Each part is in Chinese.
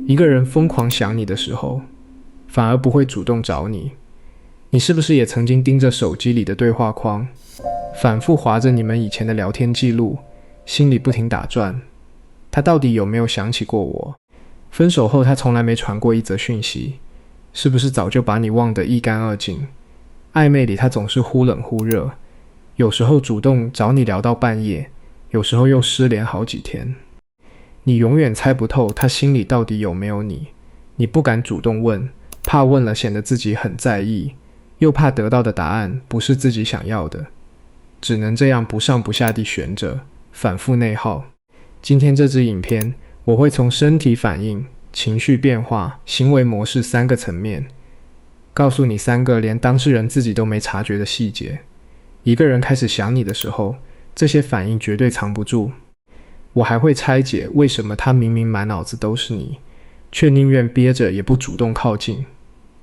一个人疯狂想你的时候，反而不会主动找你。你是不是也曾经盯着手机里的对话框，反复滑着你们以前的聊天记录，心里不停打转？他到底有没有想起过我？分手后他从来没传过一则讯息，是不是早就把你忘得一干二净？暧昧里他总是忽冷忽热，有时候主动找你聊到半夜，有时候又失联好几天。你永远猜不透他心里到底有没有你，你不敢主动问，怕问了显得自己很在意，又怕得到的答案不是自己想要的，只能这样不上不下地悬着，反复内耗。今天这支影片，我会从身体反应、情绪变化、行为模式3个层面，告诉你3个连当事人自己都没察觉的细节。一个人开始想你的时候，这些反应绝对藏不住。我还会拆解为什么他明明满脑子都是你，却宁愿憋着也不主动靠近。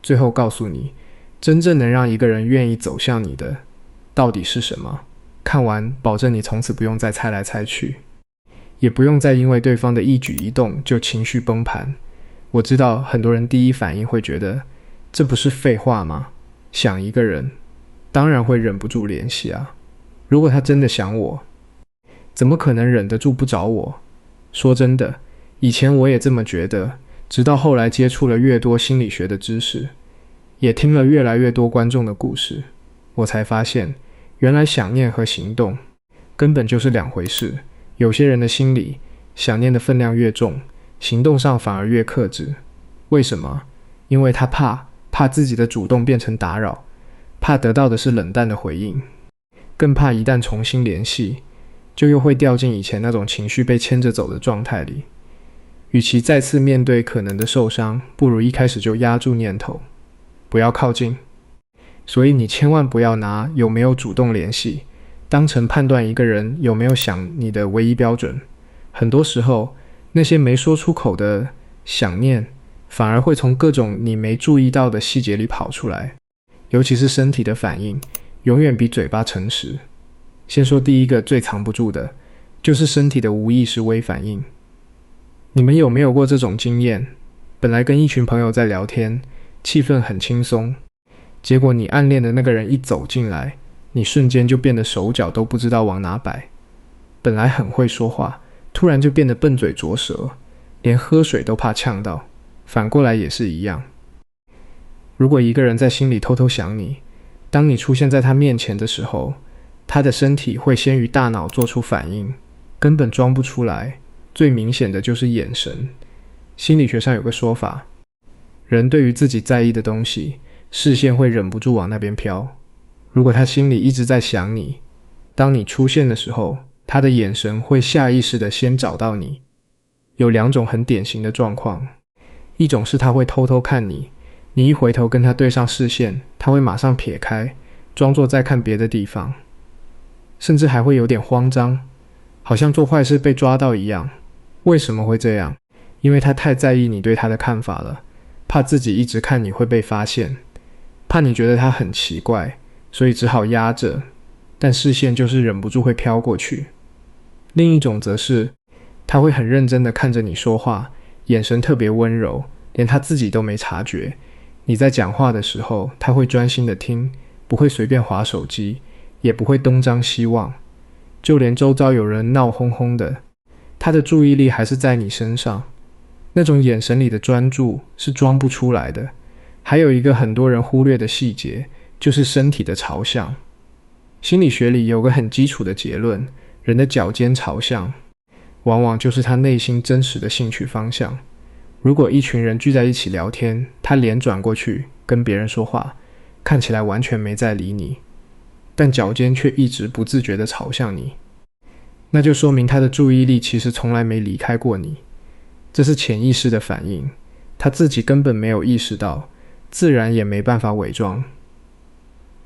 最后告诉你，真正能让一个人愿意走向你的到底是什么。看完保证你从此不用再猜来猜去，也不用再因为对方的一举一动就情绪崩盘。我知道很多人第一反应会觉得，这不是废话吗？想一个人当然会忍不住联系啊，如果他真的想我，怎么可能忍得住不找我？说真的，以前我也这么觉得，直到后来接触了越多心理学的知识，也听了越来越多观众的故事，我才发现，原来想念和行动根本就是2回事。有些人的心里，想念的分量越重，行动上反而越克制。为什么？因为他怕自己的主动变成打扰，怕得到的是冷淡的回应，更怕一旦重新联系，就又会掉进以前那种情绪被牵着走的状态里。与其再次面对可能的受伤，不如一开始就压住念头，不要靠近。所以你千万不要拿有没有主动联系当成判断一个人有没有想你的唯一标准。很多时候，那些没说出口的想念，反而会从各种你没注意到的细节里跑出来。尤其是身体的反应，永远比嘴巴诚实。先说第一个最藏不住的，就是身体的无意识微反应。你们有没有过这种经验？本来跟一群朋友在聊天，气氛很轻松，结果你暗恋的那个人一走进来，你瞬间就变得手脚都不知道往哪摆。本来很会说话，突然就变得笨嘴拙舌，连喝水都怕呛到。反过来也是一样。如果一个人在心里偷偷想你，当你出现在他面前的时候，他的身体会先于大脑做出反应，根本装不出来。最明显的就是眼神。心理学上有个说法，人对于自己在意的东西，视线会忍不住往那边飘。如果他心里一直在想你，当你出现的时候，他的眼神会下意识的先找到你。有2种很典型的状况，一种是他会偷偷看你，你一回头跟他对上视线，他会马上撇开，装作在看别的地方，甚至还会有点慌张，好像做坏事被抓到一样。为什么会这样？因为他太在意你对他的看法了，怕自己一直看你会被发现，怕你觉得他很奇怪，所以只好压着，但视线就是忍不住会飘过去。另一种则是，他会很认真地看着你说话，眼神特别温柔，连他自己都没察觉。你在讲话的时候，他会专心地听，不会随便滑手机，也不会东张西望。就连周遭有人闹哄哄的，他的注意力还是在你身上。那种眼神里的专注是装不出来的。还有一个很多人忽略的细节，就是身体的朝向。心理学里有个很基础的结论，人的脚尖朝向往往就是他内心真实的兴趣方向。如果一群人聚在一起聊天，他脸转过去跟别人说话，看起来完全没在理你，但脚尖却一直不自觉地朝向你，那就说明他的注意力其实从来没离开过你。这是潜意识的反应，他自己根本没有意识到，自然也没办法伪装。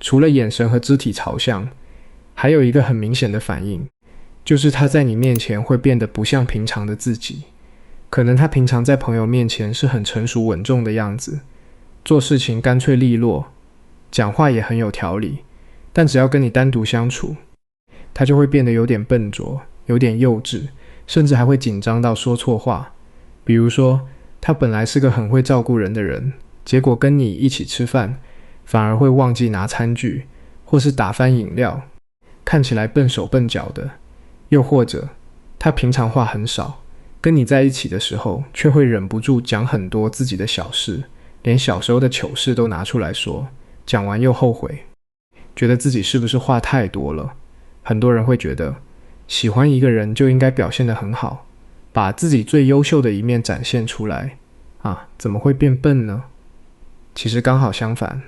除了眼神和肢体朝向，还有一个很明显的反应，就是他在你面前会变得不像平常的自己。可能他平常在朋友面前是很成熟稳重的样子，做事情干脆利落，讲话也很有条理，但只要跟你单独相处，他就会变得有点笨拙，有点幼稚，甚至还会紧张到说错话。比如说，他本来是个很会照顾人的人，结果跟你一起吃饭，反而会忘记拿餐具，或是打翻饮料，看起来笨手笨脚的。又或者他平常话很少，跟你在一起的时候却会忍不住讲很多自己的小事，连小时候的糗事都拿出来说，讲完又后悔，觉得自己是不是话太多了。很多人会觉得喜欢一个人就应该表现得很好，把自己最优秀的一面展现出来啊，怎么会变笨呢？其实刚好相反，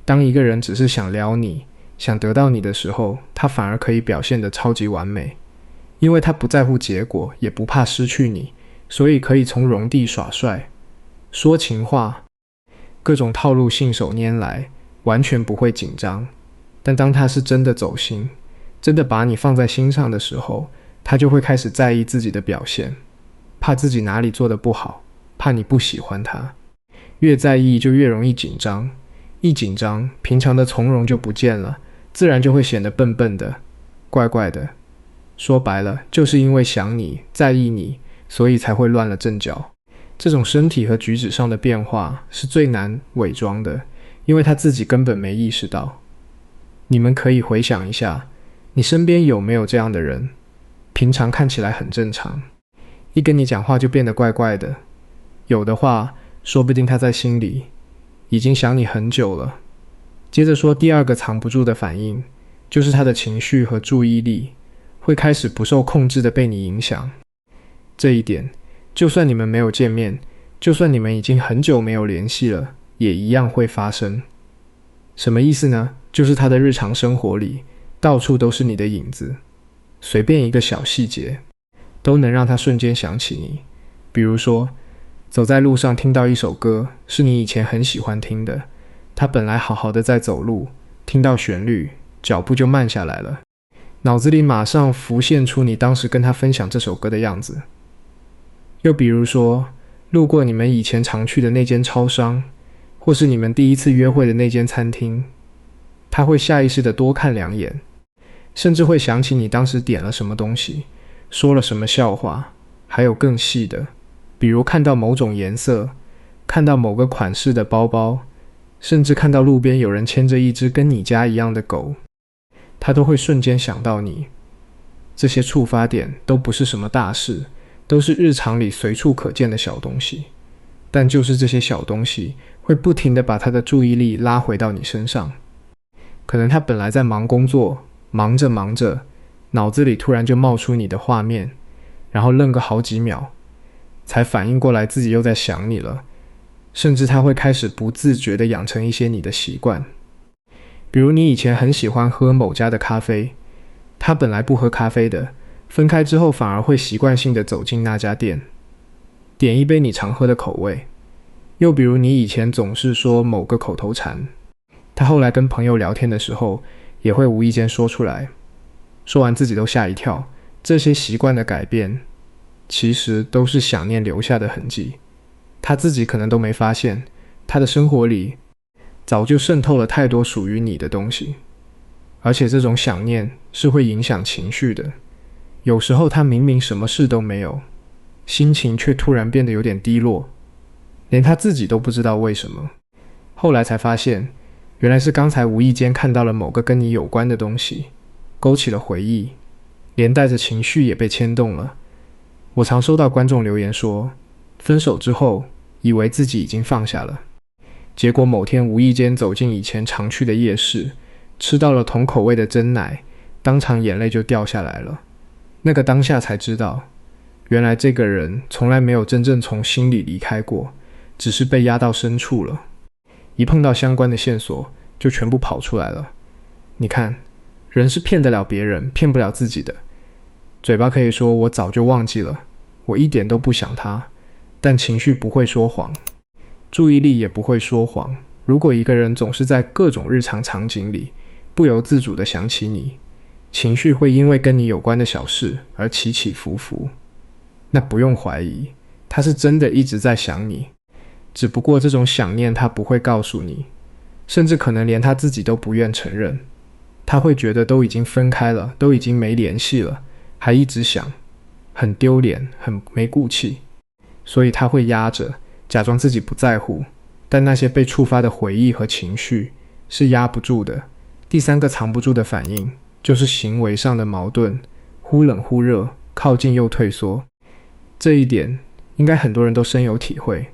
当一个人只是想撩你，想得到你的时候，他反而可以表现得超级完美，因为他不在乎结果，也不怕失去你，所以可以从容地耍帅，说情话，各种套路信手拈来，完全不会紧张。但当他是真的走心，真的把你放在心上的时候，他就会开始在意自己的表现，怕自己哪里做得不好，怕你不喜欢他。越在意就越容易紧张，一紧张，平常的从容就不见了，自然就会显得笨笨的，怪怪的。说白了，就是因为想你，在意你，所以才会乱了阵脚。这种身体和举止上的变化是最难伪装的，因为他自己根本没意识到。你们可以回想一下，你身边有没有这样的人？平常看起来很正常，一跟你讲话就变得怪怪的。有的话，说不定他在心里已经想你很久了。接着说第二个藏不住的反应，就是他的情绪和注意力会开始不受控制的被你影响。这一点，就算你们没有见面，就算你们已经很久没有联系了，也一样会发生。什么意思呢？就是他的日常生活里，到处都是你的影子，随便一个小细节，都能让他瞬间想起你。比如说，走在路上听到一首歌，是你以前很喜欢听的，他本来好好的在走路，听到旋律，脚步就慢下来了，脑子里马上浮现出你当时跟他分享这首歌的样子。又比如说，路过你们以前常去的那间超商，或是你们第一次约会的那间餐厅，他会下意识的多看两眼，甚至会想起你当时点了什么东西，说了什么笑话，还有更细的，比如看到某种颜色，看到某个款式的包包，甚至看到路边有人牵着一只跟你家一样的狗，他都会瞬间想到你。这些触发点都不是什么大事，都是日常里随处可见的小东西，但就是这些小东西会不停地把他的注意力拉回到你身上。可能他本来在忙工作，忙着忙着，脑子里突然就冒出你的画面，然后愣个好几秒，才反应过来自己又在想你了。甚至他会开始不自觉地养成一些你的习惯，比如你以前很喜欢喝某家的咖啡，他本来不喝咖啡的，分开之后反而会习惯性地走进那家店，点一杯你常喝的口味。又比如你以前总是说某个口头禅，他后来跟朋友聊天的时候也会无意间说出来，说完自己都吓一跳。这些习惯的改变其实都是想念留下的痕迹，他自己可能都没发现，他的生活里早就渗透了太多属于你的东西。而且这种想念是会影响情绪的，有时候他明明什么事都没有，心情却突然变得有点低落，连他自己都不知道为什么。后来才发现，原来是刚才无意间看到了某个跟你有关的东西，勾起了回忆，连带着情绪也被牵动了。我常收到观众留言说，分手之后以为自己已经放下了，结果某天无意间走进以前常去的夜市，吃到了同口味的珍奶，当场眼泪就掉下来了。那个当下才知道，原来这个人从来没有真正从心里离开过，只是被压到深处了。一碰到相关的线索，就全部跑出来了。你看，人是骗得了别人，骗不了自己的。嘴巴可以说我早就忘记了，我一点都不想他，但情绪不会说谎，注意力也不会说谎。如果一个人总是在各种日常场景里不由自主地想起你，情绪会因为跟你有关的小事而起起伏伏，那不用怀疑，他是真的一直在想你，只不过这种想念他不会告诉你，甚至可能连他自己都不愿承认。他会觉得都已经分开了，都已经没联系了，还一直想，很丢脸，很没骨气，所以他会压着，假装自己不在乎，但那些被触发的回忆和情绪是压不住的。第三个藏不住的反应就是行为上的矛盾，忽冷忽热，靠近又退缩。这一点应该很多人都深有体会。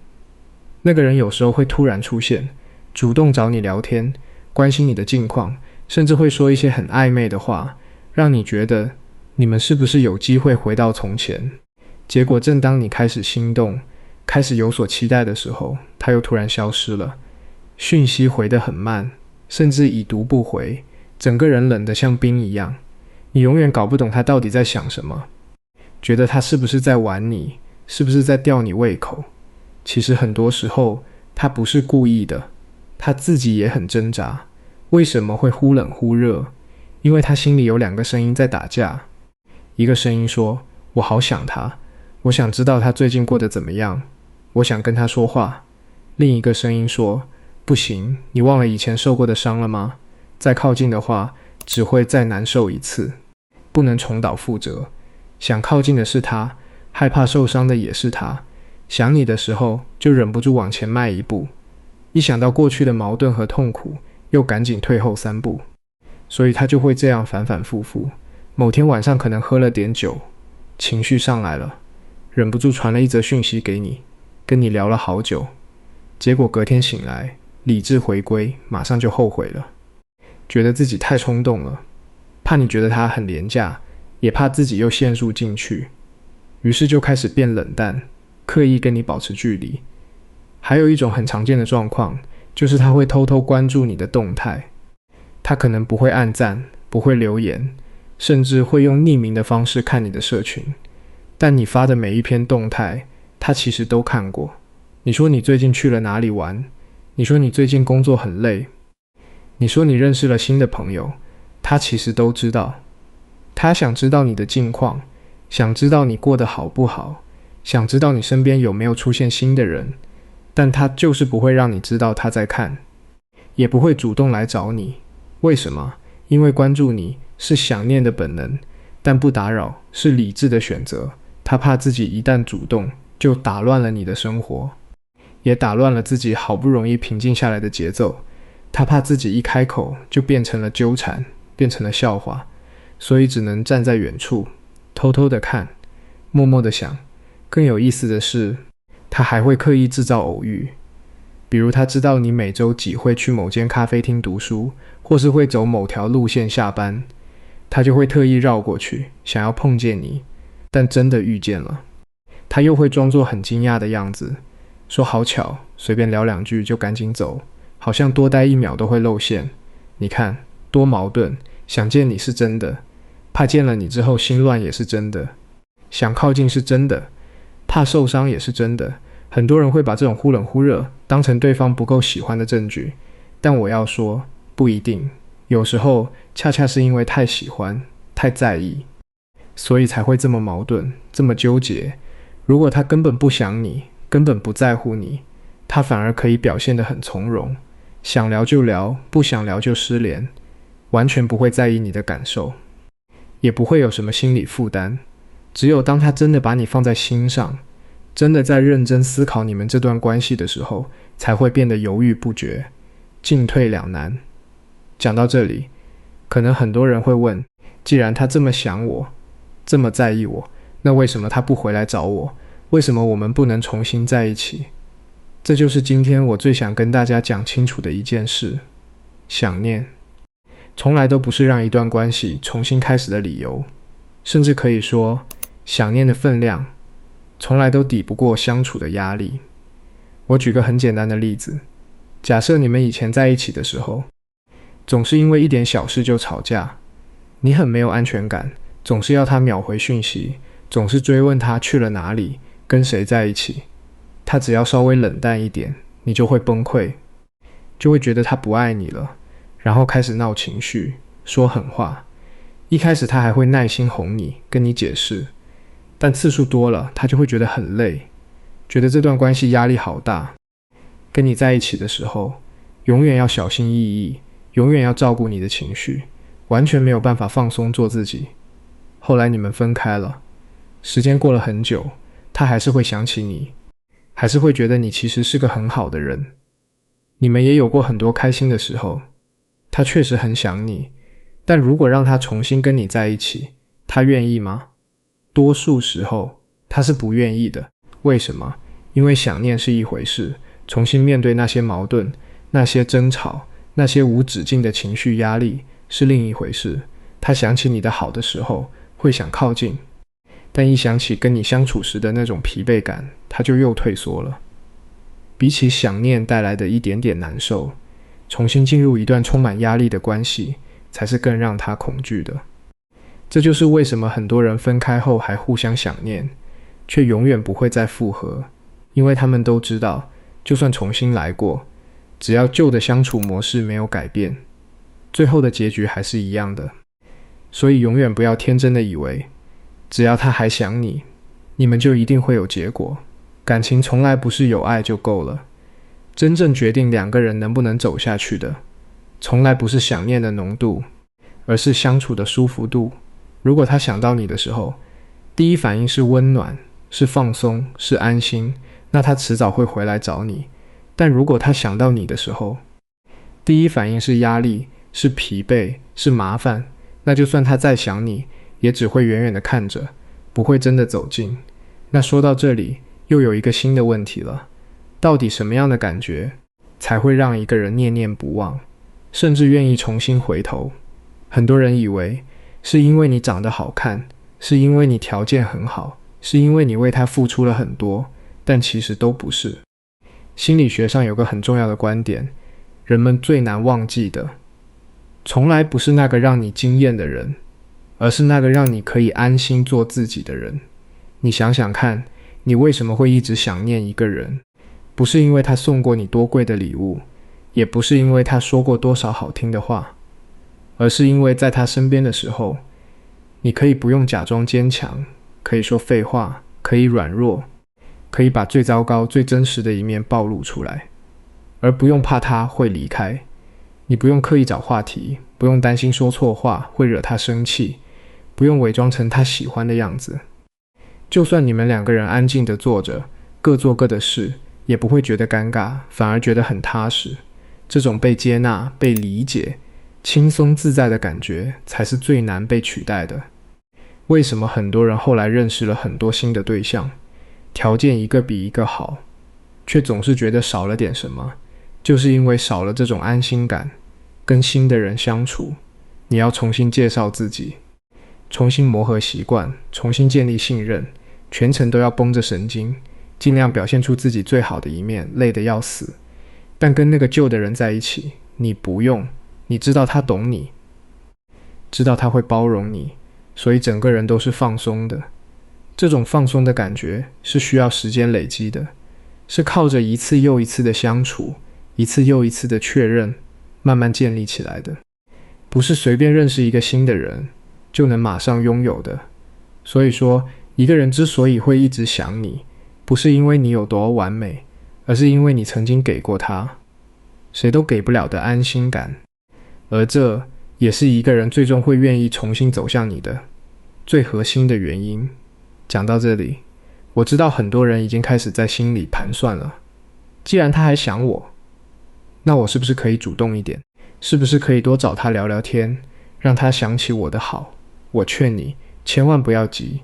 那个人有时候会突然出现，主动找你聊天，关心你的近况，甚至会说一些很暧昧的话，让你觉得你们是不是有机会回到从前。结果正当你开始心动，开始有所期待的时候，他又突然消失了，讯息回得很慢，甚至已读不回，整个人冷得像冰一样。你永远搞不懂他到底在想什么，觉得他是不是在玩你，是不是在吊你胃口。其实很多时候他不是故意的，他自己也很挣扎。为什么会忽冷忽热？因为他心里有两个声音在打架。一个声音说，我好想他，我想知道他最近过得怎么样，我想跟他说话。另一个声音说，不行，你忘了以前受过的伤了吗？再靠近的话，只会再难受一次，不能重蹈覆辙。想靠近的是他，害怕受伤的也是他，想你的时候就忍不住往前迈一步，一想到过去的矛盾和痛苦，又赶紧退后3步。所以他就会这样反反复复。某天晚上可能喝了点酒，情绪上来了，忍不住传了一则讯息给你，跟你聊了好久，结果隔天醒来，理智回归，马上就后悔了，觉得自己太冲动了，怕你觉得他很廉价，也怕自己又陷入进去，于是就开始变冷淡，刻意跟你保持距离。还有一种很常见的状况，就是他会偷偷关注你的动态，他可能不会按赞，不会留言，甚至会用匿名的方式看你的社群，但你发的每一篇动态，他其实都看过。你说你最近去了哪里玩，你说你最近工作很累，你说你认识了新的朋友，他其实都知道。他想知道你的近况，想知道你过得好不好，想知道你身边有没有出现新的人，但他就是不会让你知道他在看，也不会主动来找你。为什么？因为关注你是想念的本能，但不打扰是理智的选择。他怕自己一旦主动，就打乱了你的生活，也打乱了自己好不容易平静下来的节奏。他怕自己一开口就变成了纠缠，变成了笑话，所以只能站在远处，偷偷的看，默默的想。更有意思的是，他还会刻意制造偶遇，比如他知道你每周几会去某间咖啡厅读书，或是会走某条路线下班，他就会特意绕过去，想要碰见你，但真的遇见了，他又会装作很惊讶的样子，说好巧，随便聊2句就赶紧走，好像多待1秒都会露馅。你看，多矛盾，想见你是真的，怕见了你之后心乱也是真的，想靠近是真的，怕受伤也是真的。很多人会把这种忽冷忽热当成对方不够喜欢的证据，但我要说，不一定，有时候恰恰是因为太喜欢，太在意，所以才会这么矛盾，这么纠结。如果他根本不想你，根本不在乎你，他反而可以表现得很从容，想聊就聊，不想聊就失联，完全不会在意你的感受，也不会有什么心理负担。只有当他真的把你放在心上，真的在认真思考你们这段关系的时候，才会变得犹豫不决，进退两难。讲到这里，可能很多人会问，既然他这么想我，这么在意我，那为什么他不回来找我？为什么我们不能重新在一起？这就是今天我最想跟大家讲清楚的一件事。想念从来都不是让一段关系重新开始的理由，甚至可以说，想念的分量从来都抵不过相处的压力。我举个很简单的例子，假设你们以前在一起的时候，总是因为一点小事就吵架，你很没有安全感，总是要他秒回讯息，总是追问他去了哪里，跟谁在一起。他只要稍微冷淡一点，你就会崩溃，就会觉得他不爱你了，然后开始闹情绪，说狠话。一开始他还会耐心哄你，跟你解释，但次数多了，他就会觉得很累，觉得这段关系压力好大。跟你在一起的时候，永远要小心翼翼，永远要照顾你的情绪，完全没有办法放松做自己。后来你们分开了，时间过了很久，他还是会想起你，还是会觉得你其实是个很好的人。你们也有过很多开心的时候，他确实很想你，但如果让他重新跟你在一起，他愿意吗？多数时候他是不愿意的。为什么？因为想念是一回事，重新面对那些矛盾、那些争吵、那些无止境的情绪压力是另一回事。他想起你的好的时候会想靠近，但一想起跟你相处时的那种疲惫感，他就又退缩了。比起想念带来的一点点难受，重新进入一段充满压力的关系才是更让他恐惧的。这就是为什么很多人分开后还互相想念，却永远不会再复合，因为他们都知道，就算重新来过，只要旧的相处模式没有改变，最后的结局还是一样的。所以永远不要天真的以为，只要他还想你，你们就一定会有结果。感情从来不是有爱就够了，真正决定两个人能不能走下去的，从来不是想念的浓度，而是相处的舒服度。如果他想到你的时候，第一反应是温暖，是放松，是安心，那他迟早会回来找你。但如果他想到你的时候，第一反应是压力，是疲惫，是麻烦，那就算他再想你，也只会远远的看着，不会真的走近。那说到这里，又有一个新的问题了，到底什么样的感觉才会让一个人念念不忘，甚至愿意重新回头？很多人以为是因为你长得好看，是因为你条件很好，是因为你为他付出了很多，但其实都不是。心理学上有个很重要的观点，人们最难忘记的，从来不是那个让你惊艳的人，而是那个让你可以安心做自己的人。你想想看，你为什么会一直想念一个人？不是因为他送过你多贵的礼物，也不是因为他说过多少好听的话，而是因为在他身边的时候，你可以不用假装坚强，可以说废话，可以软弱，可以把最糟糕、最真实的一面暴露出来，而不用怕他会离开。你不用刻意找话题，不用担心说错话会惹他生气，不用伪装成他喜欢的样子。就算你们两个人安静地坐着，各做各的事，也不会觉得尴尬，反而觉得很踏实。这种被接纳、被理解、轻松自在的感觉，才是最难被取代的。为什么很多人后来认识了很多新的对象，条件一个比一个好，却总是觉得少了点什么？就是因为少了这种安心感。跟新的人相处，你要重新介绍自己，重新磨合习惯，重新建立信任，全程都要绷着神经，尽量表现出自己最好的一面，累得要死。但跟那个旧的人在一起，你不用，你知道他懂你，知道他会包容你，所以整个人都是放松的。这种放松的感觉是需要时间累积的，是靠着一次又一次的相处，一次又一次的确认，慢慢建立起来的，不是随便认识一个新的人就能马上拥有的。所以说，一个人之所以会一直想你，不是因为你有多完美，而是因为你曾经给过他谁都给不了的安心感，而这也是一个人最终会愿意重新走向你的最核心的原因。讲到这里，我知道很多人已经开始在心里盘算了，既然他还想我，那我是不是可以主动一点？是不是可以多找他聊聊天，让他想起我的好？我劝你千万不要急，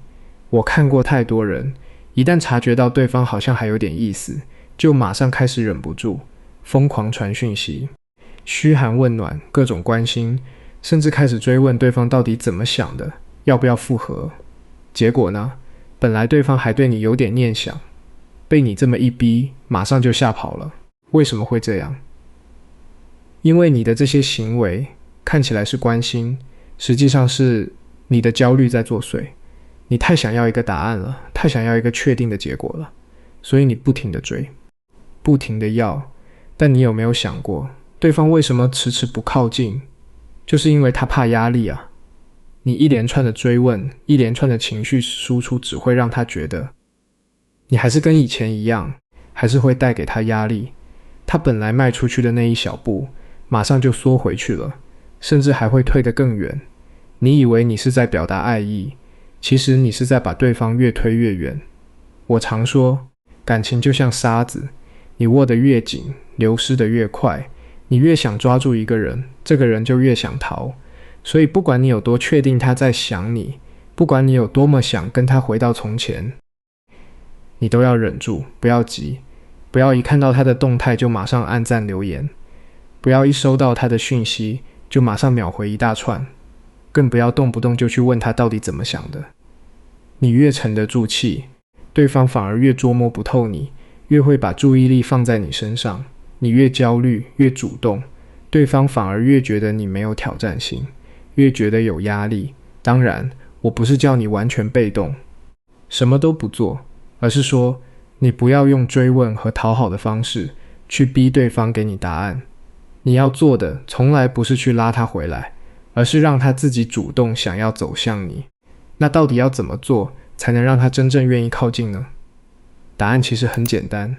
我看过太多人，一旦察觉到对方好像还有点意思，就马上开始忍不住疯狂传讯息，嘘寒问暖，各种关心，甚至开始追问对方到底怎么想的，要不要复合。结果呢，本来对方还对你有点念想，被你这么一逼，马上就吓跑了。为什么会这样？因为你的这些行为看起来是关心，实际上是你的焦虑在作祟。你太想要一个答案了，太想要一个确定的结果了，所以你不停地追，不停地要。但你有没有想过，对方为什么迟迟不靠近？就是因为他怕压力啊。你一连串的追问，一连串的情绪输出，只会让他觉得你还是跟以前一样，还是会带给他压力。他本来迈出去的那一小步，马上就缩回去了，甚至还会退得更远。你以为你是在表达爱意，其实你是在把对方越推越远。我常说，感情就像沙子，你握得越紧，流失得越快。你越想抓住一个人，这个人就越想逃。所以不管你有多确定他在想你，不管你有多么想跟他回到从前，你都要忍住，不要急，不要一看到他的动态就马上按赞留言，不要一收到他的讯息就马上秒回一大串，更不要动不动就去问他到底怎么想的。你越沉得住气，对方反而越捉摸不透你，越会把注意力放在你身上。你越焦虑，越主动，对方反而越觉得你没有挑战性，越觉得有压力。当然，我不是叫你完全被动，什么都不做，而是说，你不要用追问和讨好的方式去逼对方给你答案。你要做的从来不是去拉他回来，而是让他自己主动想要走向你。那到底要怎么做才能让他真正愿意靠近呢？答案其实很简单，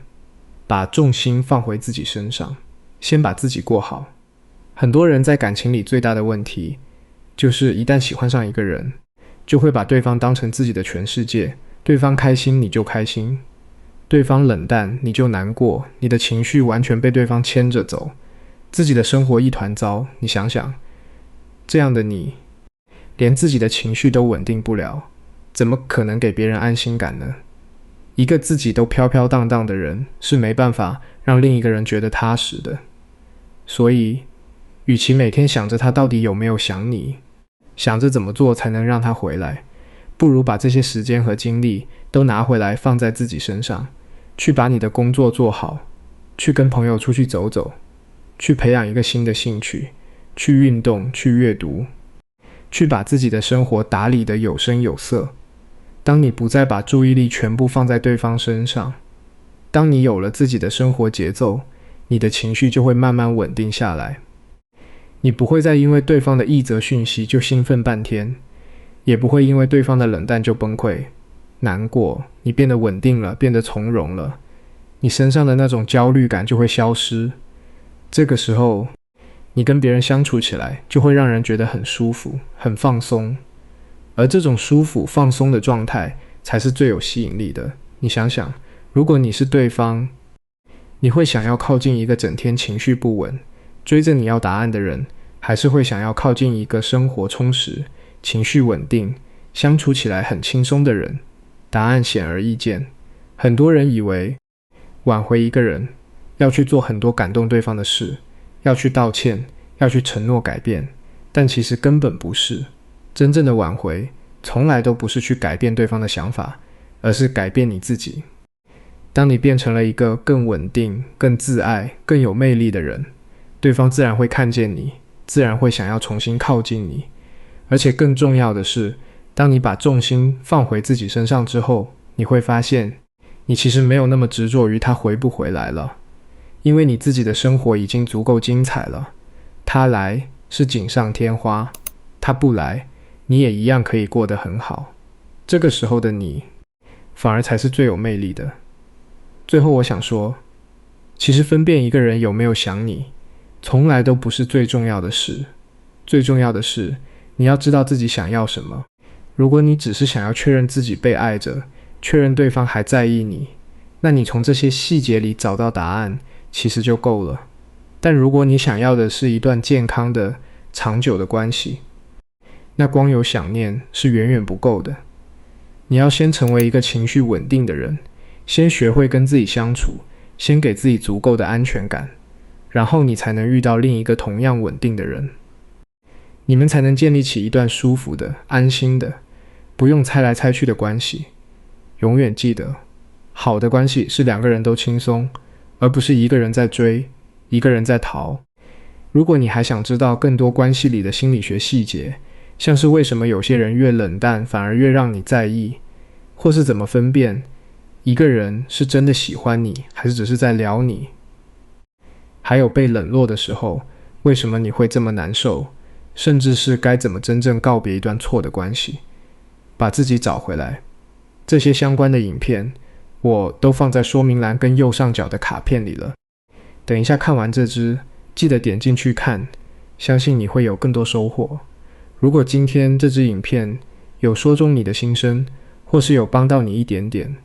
把重心放回自己身上，先把自己过好。很多人在感情里最大的问题，就是一旦喜欢上一个人，就会把对方当成自己的全世界，对方开心你就开心，对方冷淡你就难过，你的情绪完全被对方牵着走，自己的生活一团糟。你想想，这样的你，连自己的情绪都稳定不了，怎么可能给别人安心感呢？一个自己都飘飘荡荡的人，是没办法让另一个人觉得踏实的。所以，与其每天想着他到底有没有想你，想着怎么做才能让他回来，不如把这些时间和精力都拿回来放在自己身上，去把你的工作做好，去跟朋友出去走走，去培养一个新的兴趣，去运动，去阅读，去把自己的生活打理得有声有色。当你不再把注意力全部放在对方身上，当你有了自己的生活节奏，你的情绪就会慢慢稳定下来。你不会再因为对方的一则讯息就兴奋半天，也不会因为对方的冷淡就崩溃难过。你变得稳定了，变得从容了，你身上的那种焦虑感就会消失。这个时候，你跟别人相处起来就会让人觉得很舒服，很放松。而这种舒服放松的状态才是最有吸引力的。你想想，如果你是对方，你会想要靠近一个整天情绪不稳，追着你要答案的人，还是会想要靠近一个生活充实、情绪稳定、相处起来很轻松的人？答案显而易见。很多人以为挽回一个人要去做很多感动对方的事，要去道歉，要去承诺改变，但其实根本不是。真正的挽回从来都不是去改变对方的想法，而是改变你自己。当你变成了一个更稳定、更自爱、更有魅力的人，对方自然会看见你，自然会想要重新靠近你。而且更重要的是，当你把重心放回自己身上之后，你会发现你其实没有那么执着于他回不回来了，因为你自己的生活已经足够精彩了。他来是锦上添花，他不来你也一样可以过得很好。这个时候的你反而才是最有魅力的。最后我想说，其实分辨一个人有没有想你从来都不是最重要的事，最重要的是你要知道自己想要什么。如果你只是想要确认自己被爱着，确认对方还在意你，那你从这些细节里找到答案其实就够了。但如果你想要的是一段健康的长久的关系，那光有想念是远远不够的。你要先成为一个情绪稳定的人，先学会跟自己相处，先给自己足够的安全感，然后你才能遇到另一个同样稳定的人，你们才能建立起一段舒服的、安心的、不用猜来猜去的关系。永远记得，好的关系是两个人都轻松，而不是一个人在追，一个人在逃。如果你还想知道更多关系里的心理学细节，像是为什么有些人越冷淡反而越让你在意，或是怎么分辨一个人是真的喜欢你还是只是在撩你，还有被冷落的时候为什么你会这么难受，甚至是该怎么真正告别一段错的关系，把自己找回来，这些相关的影片我都放在说明栏跟右上角的卡片里了。等一下看完这支，记得点进去看，相信你会有更多收获。如果今天这支影片有说中你的心声，或是有帮到你一点点，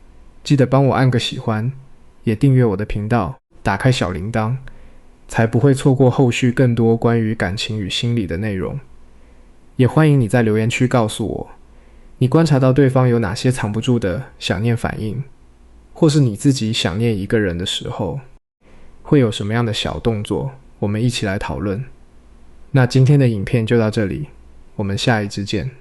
记得帮我按个喜欢，也订阅我的频道，打开小铃铛，才不会错过后续更多关于感情与心理的内容。也欢迎你在留言区告诉我，你观察到对方有哪些藏不住的想念反应，或是你自己想念一个人的时候，会有什么样的小动作，我们一起来讨论。那今天的影片就到这里，我们下一支见。